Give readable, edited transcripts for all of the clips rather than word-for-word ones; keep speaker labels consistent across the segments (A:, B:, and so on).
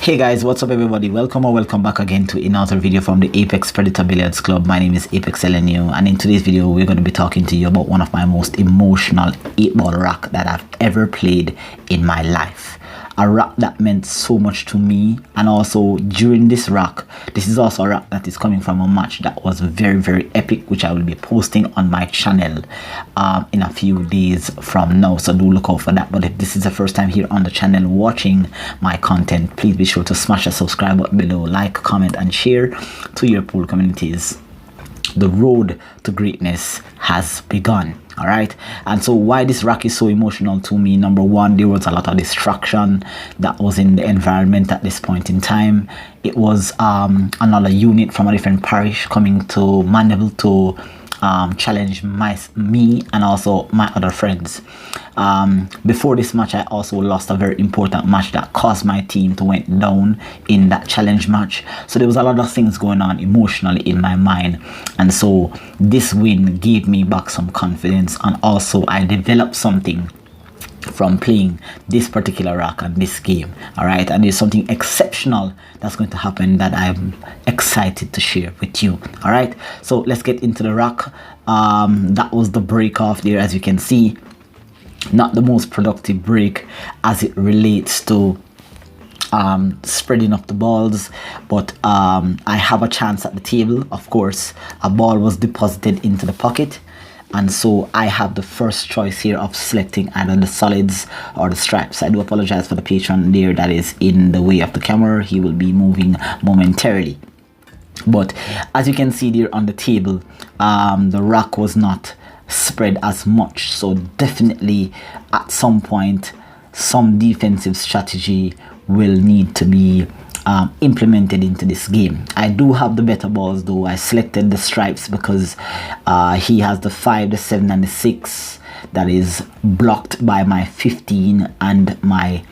A: Hey guys, what's up everybody? Welcome or welcome back again to another video from the Apex Predator Billiards Club. My name is Apex LNU, and in today's video we're going to be talking to you about one of my most emotional 8-ball rack that I've ever played in my life. A rack that meant so much to me, and also during this rack, this is also a rack that is coming from a match that was very epic, which I will be posting on my channel in a few days from now, so do look out for that. But if this is the first time here on the channel watching my content, please be sure to smash the subscribe button below, like, comment and share to your pool communities. The road to greatness has begun. All right, and so why this rack is so emotional to me: number one, there was a lot of distraction that was in the environment at this point in time. It was another unit from a different parish coming to Mandeville to challenge me and also my other friends. Before this match, I also lost a very important match that caused my team to went down in that challenge match. So there was a lot of things going on emotionally in my mind, and so this win gave me back some confidence, and also I developed something from playing this particular rack and this game. All right, and there's something exceptional that's going to happen that I'm excited to share with you. All right, so let's get into the rack. That was the break off there. As you can see, not the most productive break as it relates to spreading up the balls, but I have a chance at the table. Of course, a ball was deposited into the pocket, and so I have the first choice here of selecting either the solids or the stripes. I do apologize for the patron there that is in the way of the camera. He will be moving momentarily. But as you can see there on the table, the rack was not spread as much. So definitely at some point, some defensive strategy will need to be implemented into this game. I do have the better balls though. I selected the stripes because he has the 5, the 7 and the 6 that is blocked by my 15 and my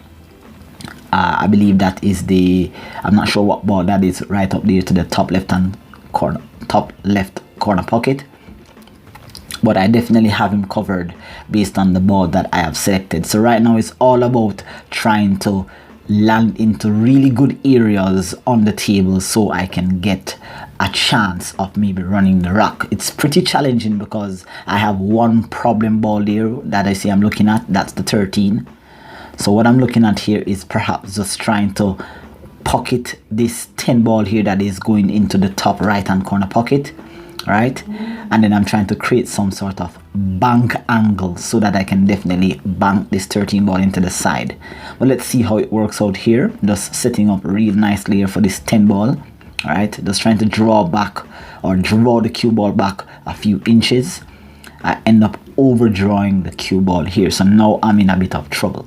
A: I believe that is the, I'm not sure what ball that is, right up there to the top left corner pocket. But I definitely have him covered based on the ball that I have selected. So right now it's all about trying to land into really good areas on the table so I can get a chance of maybe running the rack. It's pretty challenging because I have one problem ball there that I see I'm looking at. That's the 13. So what I'm looking at here is perhaps just trying to pocket this 10 ball here that is going into the top right hand corner pocket, right? And then I'm trying to create some sort of bank angle so that I can definitely bank this 13 ball into the side. But let's see how it works out here. Just setting up real nicely here for this 10 ball. All right, just trying to draw back or draw the cue ball back a few inches. I end up overdrawing the cue ball here, so now I'm in a bit of trouble.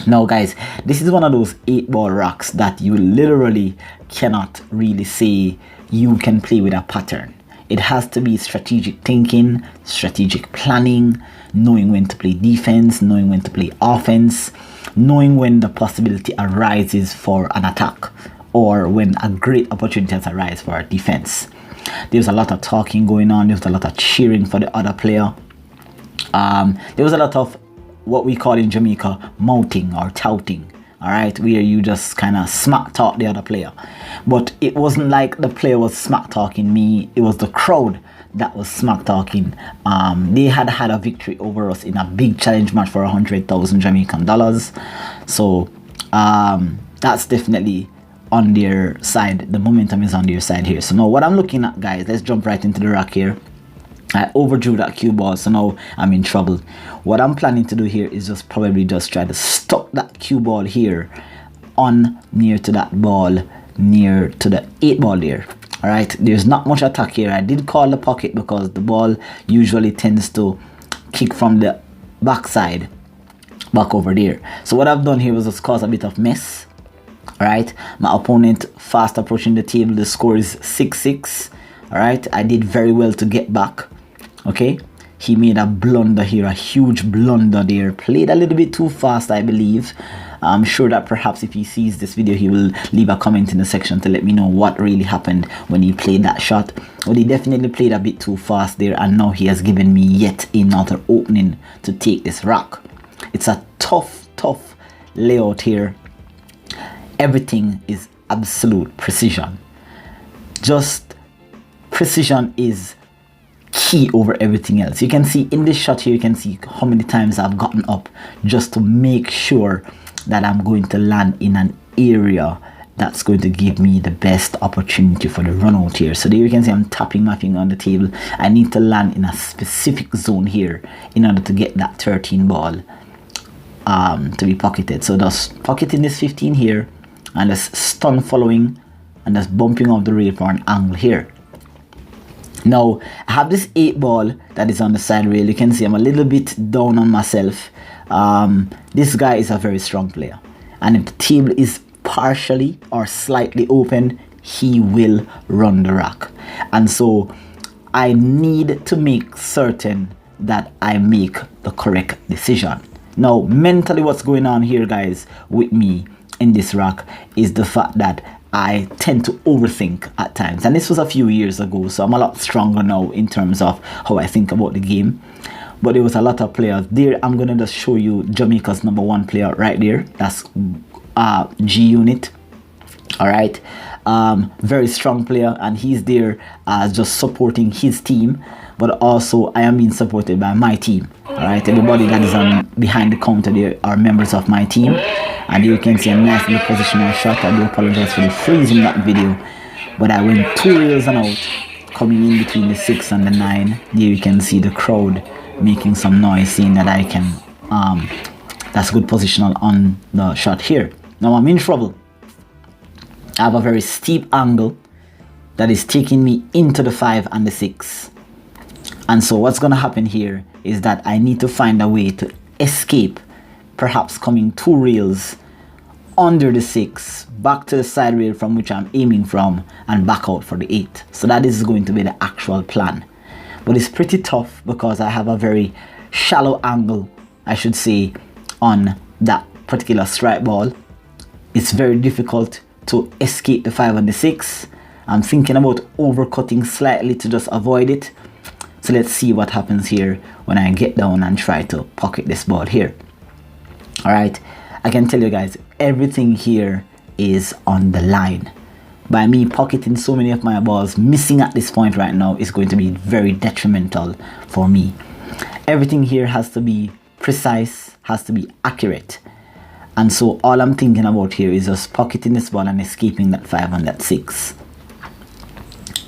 A: Now guys, this is one of those 8-ball racks that you literally cannot really say you can play with a pattern. It has to be strategic thinking, strategic planning, knowing when to play defense, knowing when to play offense, knowing when the possibility arises for an attack or when a great opportunity has arisen for a defense. There's a lot of talking going on. There's a lot of cheering for the other player. There was a lot of what we call in Jamaica mouthing or touting. All right, where you just kind of smack talk the other player. But it wasn't like the player was smack talking me. It was the crowd that was smack talking. They had a victory over us in a big challenge match for 100,000 Jamaican dollars. So that's definitely on their side. The momentum is on their side here. So now what I'm looking at, guys, let's jump right into the rack here. I overdrew that cue ball, so now I'm in trouble. What I'm planning to do here is just probably just try to stop that cue ball here on near to that ball, near to the 8 ball there. All right, there's not much attack here. I did call the pocket because the ball usually tends to kick from the backside back over there. So what I've done here was just cause a bit of mess. All right, my opponent fast approaching the table. The score is 6-6. All right, I did very well to get back. Okay, he made a blunder here, a huge blunder there. Played a little bit too fast, I believe. I'm sure that perhaps if he sees this video, he will leave a comment in the section to let me know what really happened when he played that shot. But he definitely played a bit too fast there, and now he has given me yet another opening to take this rack. It's a tough layout here. everything is absolute precision. Just precision is key over everything else. You can see in this shot here, you can see how many times I've gotten up just to make sure that I'm going to land in an area that's going to give me the best opportunity for the run out here. So there you can see I'm tapping my finger on the table. I need to land in a specific zone here in order to get that 13 ball to be pocketed. So just pocketing this 15 here and just stun following and just bumping off the rail for an angle here. Now I have this 8 ball that is on the side rail. You can see I'm a little bit down on myself. This guy is a very strong player, and if the table is partially or slightly open, he will run the rack. And so I need to make certain that I make the correct decision. Now mentally, what's going on here, guys, with me in this rack is the fact that I tend to overthink at times, and this was a few years ago, so I'm a lot stronger now in terms of how I think about the game. But there was a lot of players there. I'm gonna just show you Jamaica's #1 player right there. That's G Unit. All right, very strong player, and he's there just supporting his team, but also I am being supported by my team. All right, everybody that is behind the counter there are members of my team. And you can see a nice little positional shot. I do apologize for the freeze in that video, but I went 2 rails and out, coming in between the 6 and the 9. Here you can see the crowd making some noise, saying that I can that's good positional on the shot here. Now I'm in trouble. I have a very steep angle that is taking me into the 5 and the 6, and so what's going to happen here is that I need to find a way to escape, perhaps coming 2 rails under the 6, back to the side rail from which I'm aiming from, and back out for the 8. So that is going to be the actual plan. But it's pretty tough because I have a very shallow angle, I should say, on that particular strike ball. It's very difficult to escape the 5 and the 6. I'm thinking about overcutting slightly to just avoid it. So let's see what happens here when I get down and try to pocket this ball here. All right, I can tell you guys, everything here is on the line. By me pocketing so many of my balls, missing at this point right now is going to be very detrimental for me. Everything here has to be precise, has to be accurate. And so all I'm thinking about here is just pocketing this ball and escaping that 5 and that 6.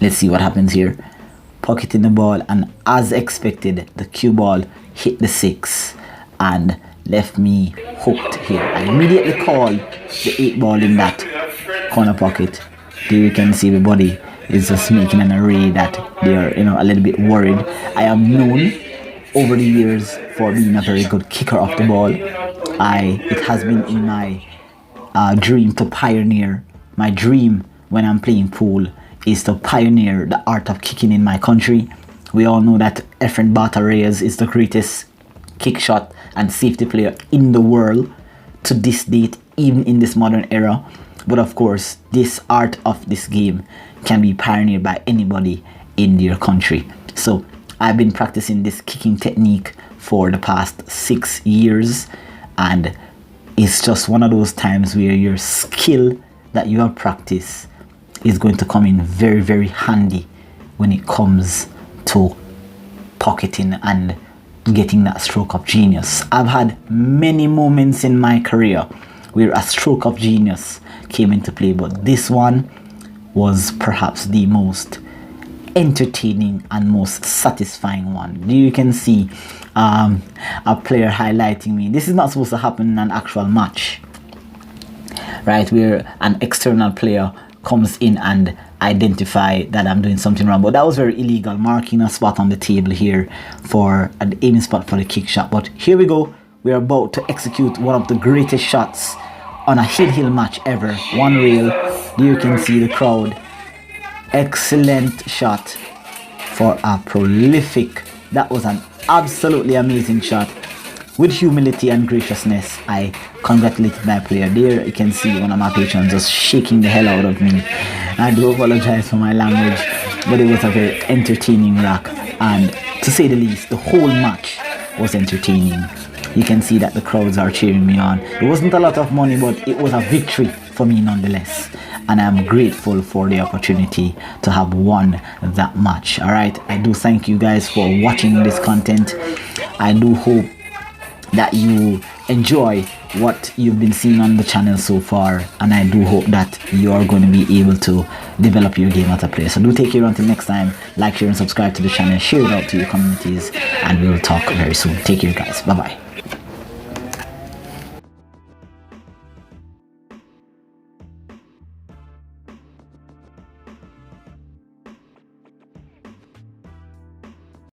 A: Let's see what happens here. Pocketing the ball, and as expected, the cue ball hit the 6 and left me hooked here. I immediately called the 8 ball in that corner pocket. There you can see everybody is just making an array that they are, a little bit worried. I am known over the years for being a very good kicker of the ball. It has been in my dream to pioneer. My dream when I'm playing pool is to pioneer the art of kicking in my country. We all know that Efren Bata Reyes is the greatest kick shot and safety player in the world to this date, even in this modern era. But of course, this art of this game can be pioneered by anybody in their country. So I've been practicing this kicking technique for the past 6 years, and it's just one of those times where your skill that you have practiced is going to come in very, very handy when it comes to pocketing and getting that stroke of genius. I've had many moments in my career where a stroke of genius came into play, but this one was perhaps the most entertaining and most satisfying one. You can see a player highlighting me. This is not supposed to happen in an actual match, right, where an external player comes in and identify that I'm doing something wrong, but that was very illegal, marking a spot on the table here for an aiming spot for the kick shot. But here we go, we're about to execute one of the greatest shots on a hill match ever. 1 rail, you can see the crowd. Excellent shot for a prolific, that was an absolutely amazing shot. With humility and graciousness, I congratulated my player. There you can see one of my patrons just shaking the hell out of me. I do apologize for my language, but it was a very entertaining rack, and to say the least, the whole match was entertaining. You can see that the crowds are cheering me on. It wasn't a lot of money, but it was a victory for me nonetheless, and I'm grateful for the opportunity to have won that match. All right, I do thank you guys for watching this content. I do hope that you enjoy what you've been seeing on the channel so far, and I do hope that you are going to be able to develop your game as a player. So do take care until next time. Like, share and subscribe to the channel, share it out to your communities, and we'll talk very soon. Take care guys, bye bye.